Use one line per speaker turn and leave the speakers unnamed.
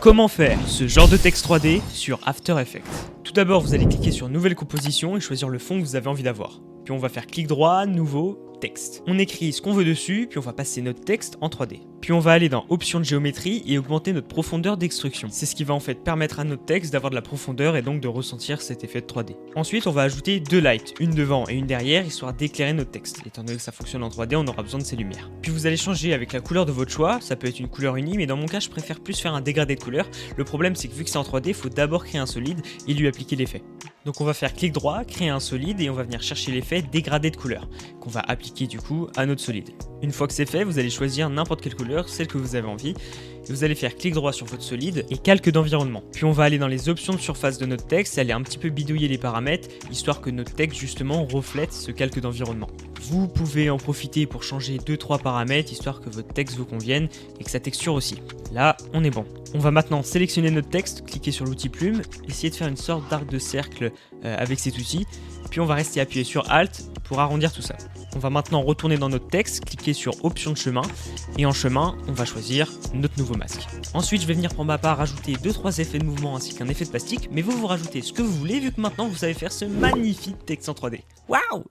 Comment faire ce genre de texte 3D sur After Effects? Tout d'abord, vous allez cliquer sur Nouvelle composition et choisir le fond que vous avez envie d'avoir. Puis on va faire clic droit, Nouveau, Texte. On écrit ce qu'on veut dessus, puis on va passer notre texte en 3D. Puis on va aller dans Options de géométrie et augmenter notre profondeur d'extrusion. C'est ce qui va en fait permettre à notre texte d'avoir de la profondeur et donc de ressentir cet effet de 3D. Ensuite, on va ajouter deux lights, une devant et une derrière, histoire d'éclairer notre texte. Étant donné que ça fonctionne en 3D, on aura besoin de ces lumières. Puis vous allez changer avec la couleur de votre choix, ça peut être une couleur unie, mais dans mon cas, je préfère plus faire un dégradé de couleur. Le problème, c'est que vu que c'est en 3D, il faut d'abord créer un solide et lui appliquer l'effet. Donc on va faire clic droit, créer un solide et on va venir chercher l'effet dégradé de couleur, qu'on va appliquer du coup à notre solide. Une fois que c'est fait, vous allez choisir n'importe quelle couleur, celle que vous avez envie, et vous allez faire clic droit sur votre solide et calque d'environnement. Puis on va aller dans les options de surface de notre texte et aller un petit peu bidouiller les paramètres, histoire que notre texte justement reflète ce calque d'environnement. Vous pouvez en profiter pour changer 2-3 paramètres, histoire que votre texte vous convienne et que sa texture aussi. Là, on est bon. On va maintenant sélectionner notre texte, cliquer sur l'outil plume, essayer de faire une sorte d'arc de cercle avec cet outil, puis on va rester appuyé sur Alt pour arrondir tout ça. On va maintenant retourner dans notre texte, cliquer sur Options de chemin, et en chemin, on va choisir notre nouveau masque. Ensuite, je vais venir pour ma part rajouter 2-3 effets de mouvement ainsi qu'un effet de plastique, mais vous rajoutez ce que vous voulez vu que maintenant vous savez faire ce magnifique texte en 3D. Waouh!